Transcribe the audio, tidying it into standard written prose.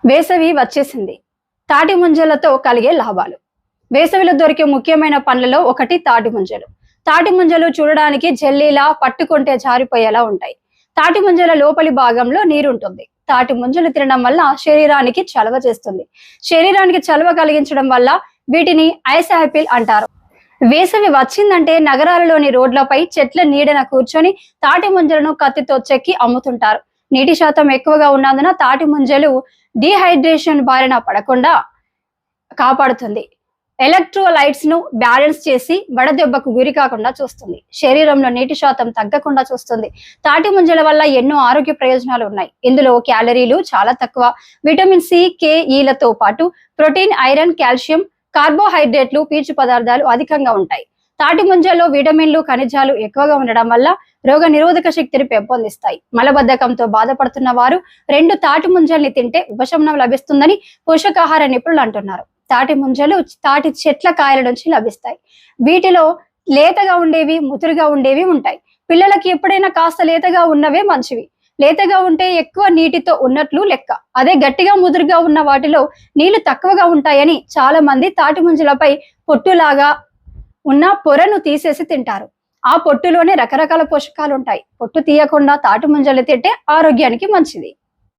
వేసవి వచ్చేసింది. తాటి ముంజలతో కలిగే లాభాలు. వేసవిలో దొరికే ముఖ్యమైన పండ్లలో ఒకటి తాటి ముంజలు. తాటి ముంజలు చూడడానికి జెల్లీలా పట్టుకుంటే జారిపోయేలా ఉంటాయి. తాటి ముంజల లోపలి భాగంలో నీరుంటుంది. తాటి ముంజలు తినడం వల్ల శరీరానికి చలవ చేస్తుంది. శరీరానికి చలవ కలిగించడం వల్ల వీటిని ఐస్ యాపిల్ అంటారు. వేసవి వచ్చిందంటే నగరాలలోని రోడ్లపై చెట్ల నీడన కూర్చొని తాటి ముంజలను కత్తితో చెక్కి అమ్ముతుంటారు. నీటి శాతం ఎక్కువగా ఉన్నందున తాటి ముంజలు డీహైడ్రేషన్ బారిన పడకుండా కాపాడుతుంది. ఎలక్ట్రోలైట్స్ ను బ్యాలెన్స్ చేసి వడదెబ్బకు గురి కాకుండా చూస్తుంది. శరీరంలో నీటి శాతం తగ్గకుండా చూస్తుంది. తాటి ముంజల వల్ల ఎన్నో ఆరోగ్య ప్రయోజనాలు ఉన్నాయి. ఇందులో క్యాలరీలు చాలా తక్కువ, విటమిన్ సి, కే, ఈలతో పాటు ప్రోటీన్, ఐరన్, కాల్షియం, కార్బోహైడ్రేట్లు, పీచు పదార్థాలు అధికంగా ఉంటాయి. తాటి ముంజల్లో విటమిన్లు, ఖనిజాలు ఎక్కువగా ఉండడం వల్ల రోగ నిరోధక శక్తిని పెంపొందిస్తాయి. మలబద్ధకంతో బాధపడుతున్న వారు 2 తాటి ముంజల్ని తింటే ఉపశమనం లభిస్తుందని పోషకాహార నిపుణులు అంటున్నారు. తాటి ముంజలు తాటి చెట్ల కాయల నుంచి లభిస్తాయి. వీటిలో లేతగా ఉండేవి, ముదురుగా ఉండేవి ఉంటాయి. పిల్లలకి ఎప్పుడైనా కాస్త లేతగా ఉన్నవే మంచివి. లేతగా ఉంటే ఎక్కువ నీటితో ఉన్నట్లు లెక్క. అదే గట్టిగా ముదురుగా ఉన్న వాటిలో నీళ్లు తక్కువగా ఉంటాయని చాలా మంది తాటి ముంజలపై పొట్టులాగా ఉన్న పొరను తీసేసి తింటారు. ఆ పొట్టులోనే రకరకాల పోషకాలు ఉంటాయి. పొట్టు తీయకుండా తాటి ముంజలు తింటే ఆరోగ్యానికి మంచిది.